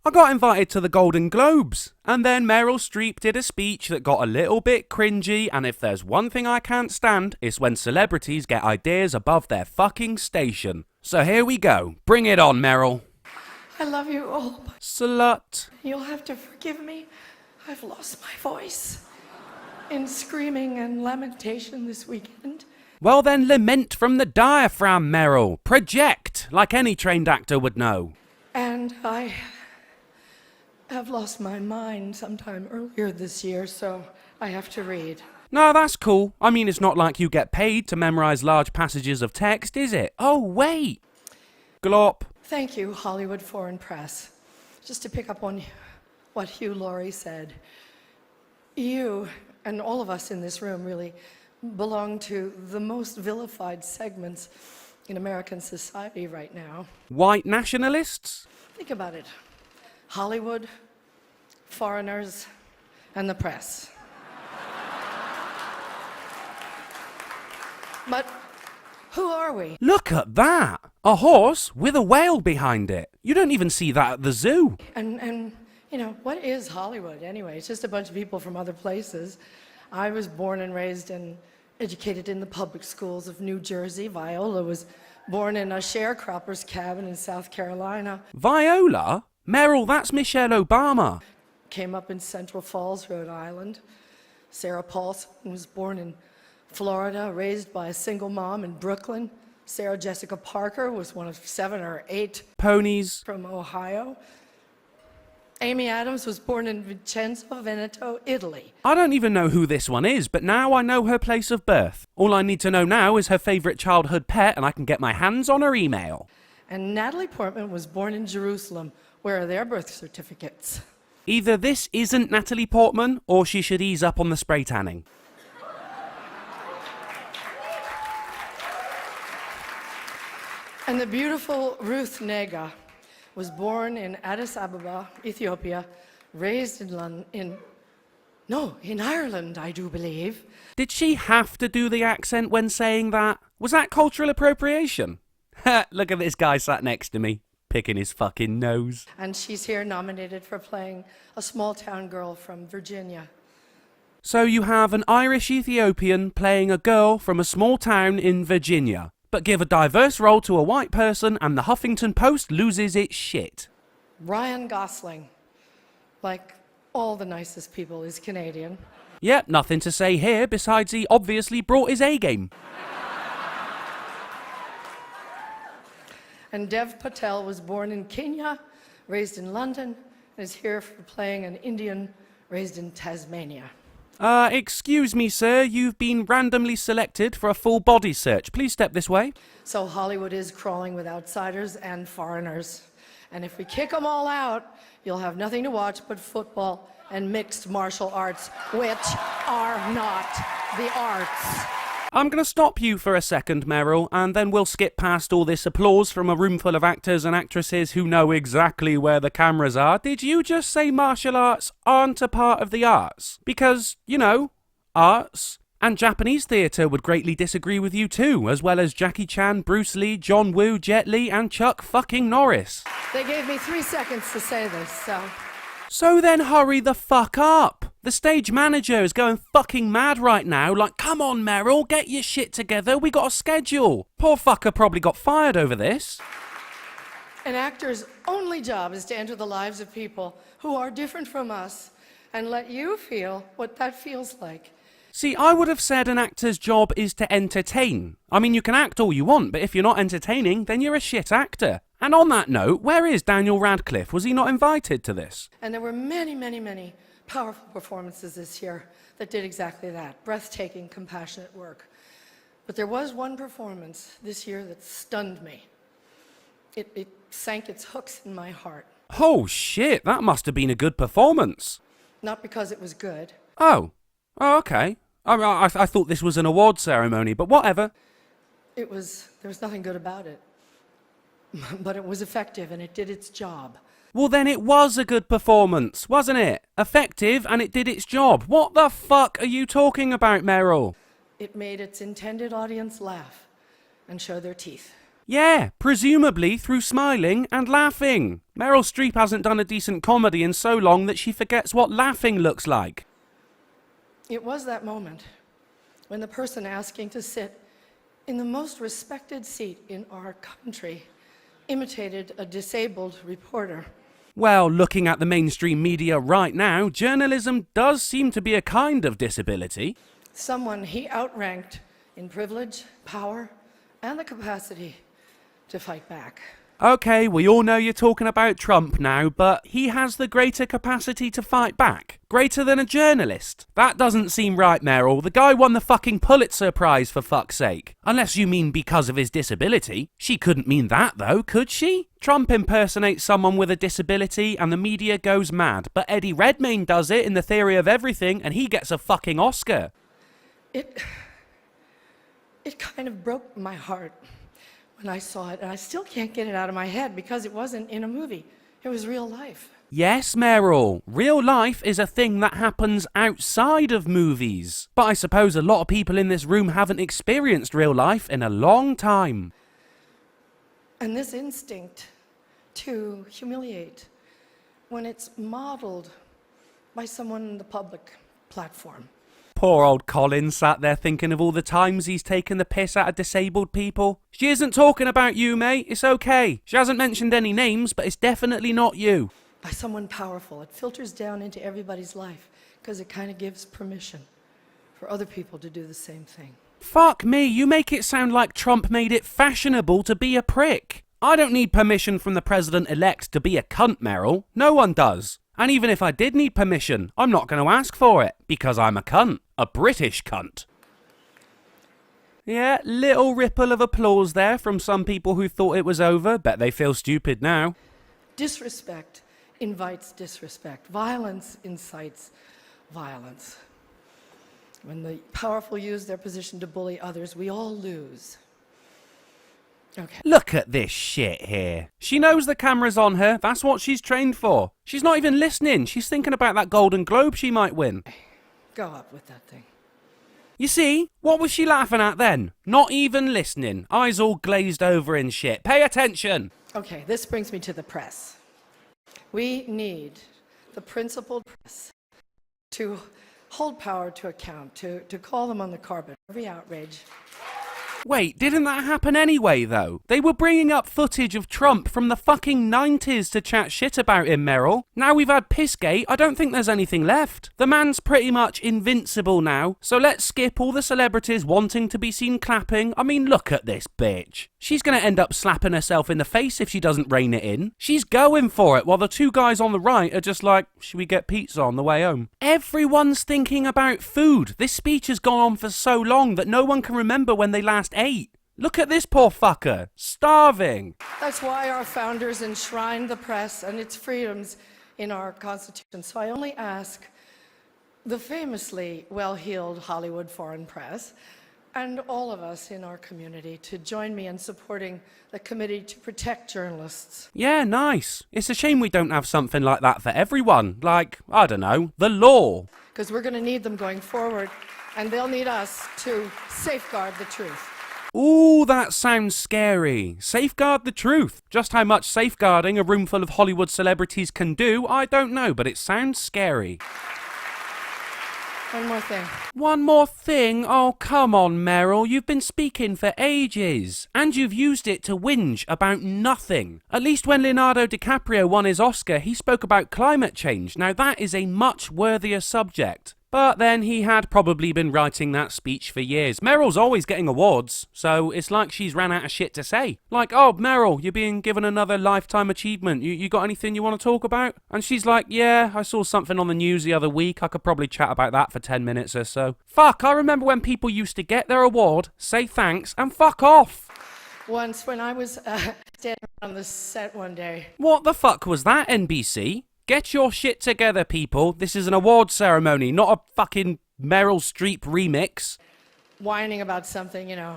I got invited to the Golden Globes, and then Meryl Streep did a speech that got a little bit cringy, and if there's one thing I can't stand, it's when celebrities get ideas above their fucking station. So here we go. Bring it on, Meryl. I love you all, but Slut. you'll have to forgive me. I've lost my voice in screaming and lamentation this weekend. Well then, lament from the diaphragm, Meryl. Project, like any trained actor would know. And I have lost my mind sometime earlier this year, so I have to read. No, that's cool. I mean, it's not like you get paid to memorize large passages of text, is it? Oh, wait. Glop. Thank you, Hollywood Foreign Press. Just to pick up on what Hugh Laurie said, you and all of us in this room really belong to the most vilified segments in American society right now. White nationalists? Think about it. Hollywood, foreigners, and the press. But who are we? Look at that! A horse with a whale behind it. You don't even see that at the zoo. And you know, what is Hollywood anyway? It's just a bunch of people from other places. I was born and raised and educated in the public schools of New Jersey. Viola was born in a sharecropper's cabin in South Carolina. Viola? Meryl, that's Michelle Obama. Came up in Central Falls, Rhode Island. Sarah Paulson was born in Florida, raised by a single mom in Brooklyn. Sarah Jessica Parker was one of 7 or 8 Ponies. from Ohio. Amy Adams was born in Vicenza, Veneto, Italy. I don't even know who this one is, but now I know her place of birth. All I need to know now is her favourite childhood pet, and I can get my hands on her email. And Natalie Portman was born in Jerusalem. Where are their birth certificates? Either this isn't Natalie Portman, or she should ease up on the spray tanning. And the beautiful Ruth Nega was born in Addis Ababa, Ethiopia, raised in Ireland, I do believe. Did she have to do the accent when saying that? Was that cultural appropriation? Look at this guy sat next to me, picking his fucking nose. And she's here nominated for playing a small town girl from Virginia. So you have an Irish Ethiopian playing a girl from a small town in Virginia. But give a diverse role to a white person and the Huffington Post loses its shit. Ryan Gosling, like all the nicest people, is Canadian. Yep, nothing to say here besides he obviously brought his A-game. And Dev Patel was born in Kenya, raised in London, and is here for playing an Indian raised in Tasmania. Excuse me, sir, you've been randomly selected for a full body search. Please step this way. So Hollywood is crawling with outsiders and foreigners. And if we kick them all out, you'll have nothing to watch but football and mixed martial arts, which are not the arts. I'm going to stop you for a second, Meryl, and then we'll skip past all this applause from a room full of actors and actresses who know exactly where the cameras are. Did you just say martial arts aren't a part of the arts? Because, you know, arts. And Japanese theatre would greatly disagree with you too, as well as Jackie Chan, Bruce Lee, John Woo, Jet Li, and Chuck fucking Norris. They gave me 3 seconds to say this, so... So then hurry the fuck up. The stage manager is going fucking mad right now, like, come on Meryl, get your shit together, we got a schedule. Poor fucker probably got fired over this. An actor's only job is to enter the lives of people who are different from us and let you feel what that feels like. See, I would have said an actor's job is to entertain. I mean, you can act all you want, but if you're not entertaining, then you're a shit actor. And on that note, where is Daniel Radcliffe? Was he not invited to this? And there were many, many, many powerful performances this year that did exactly that. Breathtaking, compassionate work. But there was one performance this year that stunned me. It sank its hooks in my heart. Oh shit, that must have been a good performance. Not because it was good. Oh, okay. I thought this was an award ceremony, but whatever. There was nothing good about it. But it was effective and it did its job. Well then it was a good performance, wasn't it? Effective and it did its job. What the fuck are you talking about, Meryl? It made its intended audience laugh and show their teeth. Yeah, presumably through smiling and laughing. Meryl Streep hasn't done a decent comedy in so long that she forgets what laughing looks like. It was that moment when the person asking to sit in the most respected seat in our country imitated a disabled reporter. Well, looking at the mainstream media right now, journalism does seem to be a kind of disability. Someone he outranked in privilege, power, and the capacity to fight back. Okay, we all know you're talking about Trump now, but he has the greater capacity to fight back. Greater than a journalist. That doesn't seem right, Meryl. The guy won the fucking Pulitzer Prize, for fuck's sake. Unless you mean because of his disability. She couldn't mean that, though, could she? Trump impersonates someone with a disability and the media goes mad. But Eddie Redmayne does it in The Theory of Everything and he gets a fucking Oscar. It kind of broke my heart when I saw it, and I still can't get it out of my head because it wasn't in a movie. It was real life. Yes, Meryl. Real life is a thing that happens outside of movies. But I suppose a lot of people in this room haven't experienced real life in a long time. And this instinct to humiliate, when it's modeled by someone in the public platform. Poor old Colin sat there thinking of all the times he's taken the piss out of disabled people. She isn't talking about you, mate. It's okay. She hasn't mentioned any names, but it's definitely not you. By someone powerful. It filters down into everybody's life because it kind of gives permission for other people to do the same thing. Fuck me, you make it sound like Trump made it fashionable to be a prick. I don't need permission from the president-elect to be a cunt, Meryl. No one does. And even if I did need permission, I'm not going to ask for it, because I'm a cunt. A British cunt. Yeah, little ripple of applause there from some people who thought it was over. Bet they feel stupid now. Disrespect invites disrespect. Violence incites violence. When the powerful use their position to bully others, we all lose. Okay. Look at this shit here. She knows the camera's on her. That's what she's trained for. She's not even listening. She's thinking about that Golden Globe she might win. Go up with that thing. You see? What was she laughing at then? Not even listening. Eyes all glazed over and shit. Pay attention. Okay, this brings me to the press. We need the principled press to hold power to account, to call them on the carpet. Every outrage. Wait, didn't that happen anyway, though? They were bringing up footage of Trump from the fucking 90s to chat shit about him, Meryl. Now we've had Pissgate, I don't think there's anything left. The man's pretty much invincible now, so let's skip all the celebrities wanting to be seen clapping. I mean, look at this bitch. She's gonna end up slapping herself in the face if she doesn't rein it in. She's going for it, while the two guys on the right are just like, should we get pizza on the way home? Everyone's thinking about food. This speech has gone on for so long that no one can remember when they last ate. Look at this poor fucker, starving. That's why our founders enshrined the press and its freedoms in our Constitution. So I only ask the famously well-heeled Hollywood foreign press and all of us in our community to join me in supporting the Committee to Protect Journalists. Yeah, nice. It's a shame we don't have something like that for everyone. Like, I don't know, the law. Because we're going to need them going forward, and they'll need us to safeguard the truth. Ooh, that sounds scary. Safeguard the truth. Just how much safeguarding a room full of Hollywood celebrities can do, I don't know, but it sounds scary. One more thing. One more thing? Oh, come on, Meryl. You've been speaking for ages. And you've used it to whinge about nothing. At least when Leonardo DiCaprio won his Oscar, he spoke about climate change. Now, that is a much worthier subject. But then he had probably been writing that speech for years. Meryl's always getting awards, so it's like she's ran out of shit to say. Like, oh, Meryl, you're being given another lifetime achievement. You got anything you want to talk about? And she's like, yeah, I saw something on the news the other week. I could probably chat about that for 10 minutes or so. Fuck, I remember when people used to get their award, say thanks, and fuck off. Once when I was standing on the set one day. What the fuck was that, NBC? Get your shit together, people. This is an award ceremony, not a fucking Meryl Streep remix. Whining about something, you know,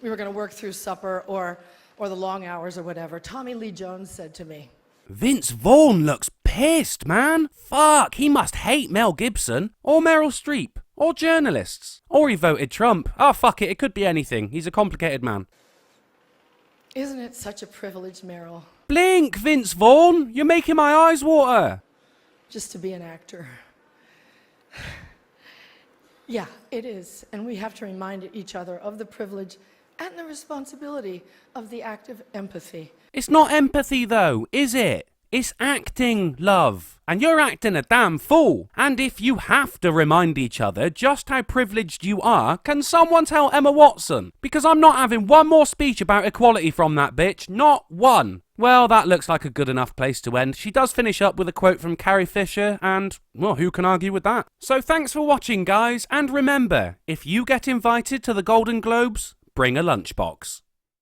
we were going to work through supper or the long hours or whatever. Tommy Lee Jones said to me, Vince Vaughn looks pissed, man. Fuck, he must hate Mel Gibson, or Meryl Streep, or journalists. Or he voted Trump. Oh, fuck it, it could be anything. He's a complicated man. Isn't it such a privilege, Meryl, Blink, Vince Vaughn! You're making my eyes water! just to be an actor? Yeah, it is. And we have to remind each other of the privilege and the responsibility of the act of empathy. It's not empathy though, is it? It's acting, love. And you're acting a damn fool. And if you have to remind each other just how privileged you are, can someone tell Emma Watson? Because I'm not having one more speech about equality from that bitch. Not one. Well, that looks like a good enough place to end. She does finish up with a quote from Carrie Fisher, and, well, who can argue with that? So thanks for watching, guys, and remember, if you get invited to the Golden Globes, bring a lunchbox.